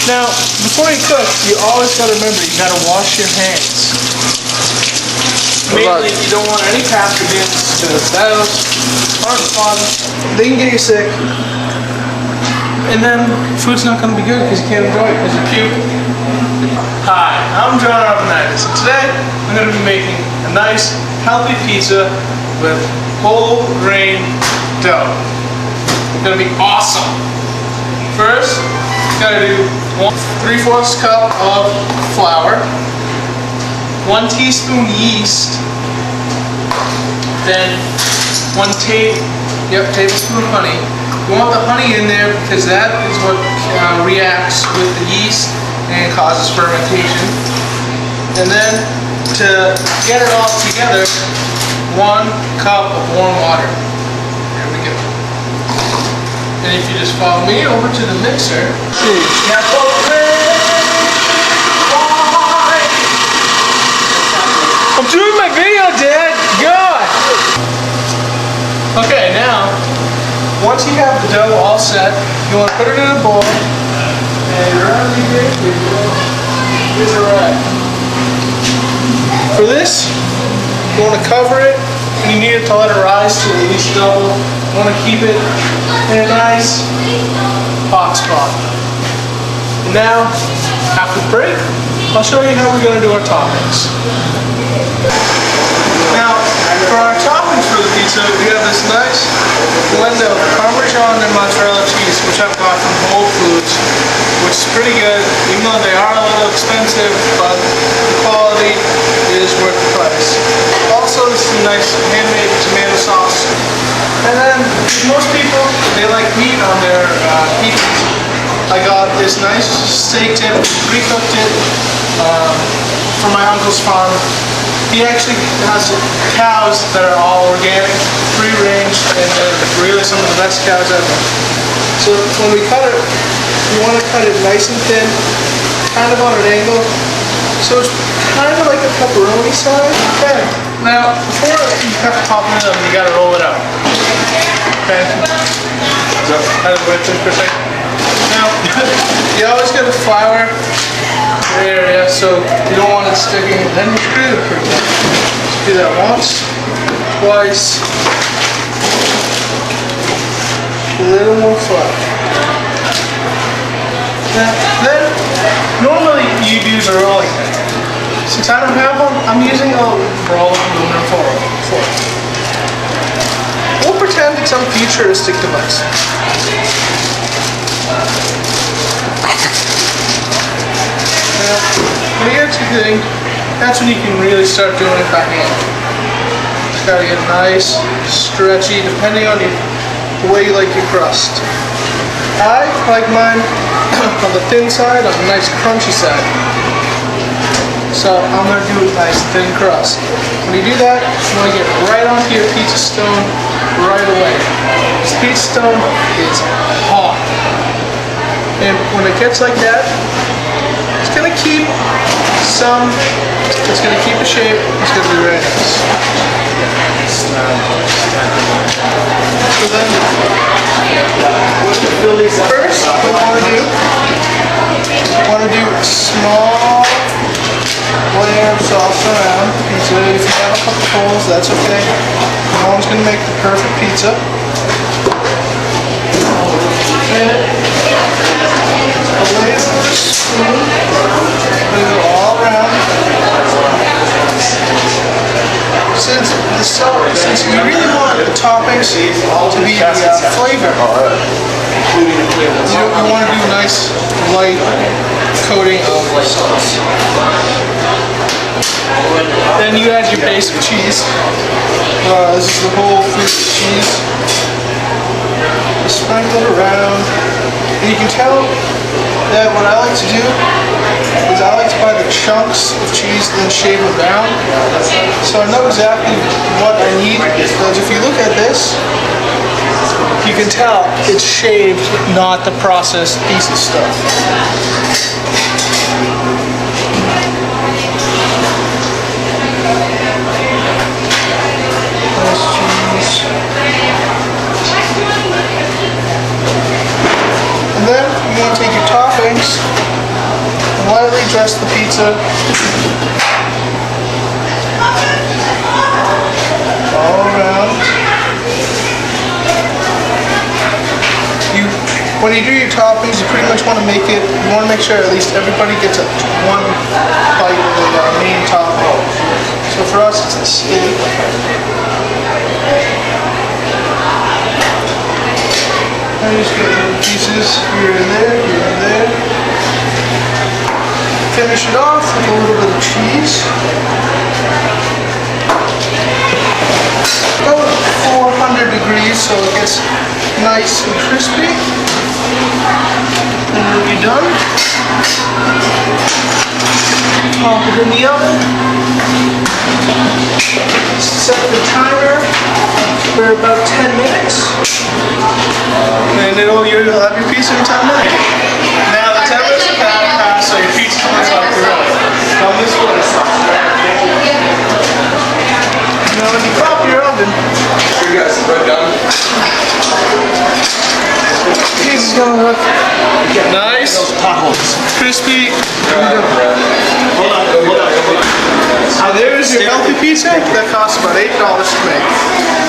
Now, before you cook, you always got to remember, you got to wash your hands. Mainly, you don't want any pathogens, because those aren't fun. They can get you sick. And then, food's not going to be good because you can't enjoy it because you puke. Hi, I'm John Arvanitis, and today I'm going to be making a nice, healthy pizza with whole grain dough. It's going to be awesome. First, you got to do 3/4 cup of flour, 1 teaspoon yeast, then 1 tablespoon of honey. You want the honey in there because that is what reacts with the yeast and causes fermentation. And then to get it all together, 1 cup of warm water. There we go. And if you just follow me over to the mixer, I'm doing my video, Dad. God. Okay, now. Once you have the dough all set, you want to put it in a bowl, and for this, you want to cover it, and you need it to let it rise to at least double. You want to keep it in a nice hot spot. And now, after the break, I'll show you how we're going to do our toppings. Now, for our toppings for the pizza, we have this nice blend of Parmesan and mozzarella cheese, which I've got from Whole Foods, which is pretty good, even though they are a little expensive, but the quality is worth the price. Also, this is a nice handmade tomato sauce. And then, most people, they like meat on their pizzas. I got this nice steak tip, pre-cooked it from my uncle's farm. He actually has cows that are all organic, free-range, and they're really some of the best cows ever. So when we cut it, you want to cut it nice and thin, kind of on an angle, so it's kind of like a pepperoni size. Okay. Now, before you cut the top of it, you got to roll it out. Okay. So, that's what it's for a second. Now, you always got to flour the area so you don't want it sticking, then you screw it pretty well. Just do that once, twice, a little more flour. Then normally you'd use a rolling pin. Since I don't have one, I'm using a rolling aluminum foil. We'll pretend it's some futuristic device. When you get to the thing, that's when you can really start doing it by hand. Just gotta get nice, stretchy, depending on the way you like your crust. I like mine on the thin side, on the nice crunchy side. So I'm gonna do a nice thin crust. When you do that, you wanna get right onto your pizza stone right away. This pizza stone is hot. And when it gets like that, it's going to keep the shape, it's going to be very nice. So then, first, what we want to do a small layer of sauce around the pizza. If you have a couple holes, that's okay. No one's going to make the perfect pizza. And a layer of the spoon. Go all around. Since you really want the toppings to be flavor, you want to do a nice light coating of sauce. Then you add your base of cheese. This is the Whole Foods cheese. You sprinkle it around, and you can tell that what I like to do is I like to buy the chunks of cheese and then shave them down. So I know exactly what I need, because if you look at this, you can tell it's shaved, not the processed piece of stuff. Nice cheese. And then you want to take your toppings lightly dress the pizza all around. When you do your toppings, you pretty much want to make sure at least everybody gets one bite of the main topping. So for us, it's a steak. I just get little pieces here and there, here and there. Finish it off with a little bit of cheese. About 400 degrees so it gets nice and crispy. Then it'll be done. Pop it in the oven. Set the timer for about 10 minutes. And you'll have your pizza in 10 minutes. Now the 10 minutes have passed, so your pizza comes off the grill. Come this way. Now when you pop your oven, You guys, right done? pizza's gonna look nice, crispy. Hold on. So there's your healthy pizza. That costs about $8 to make.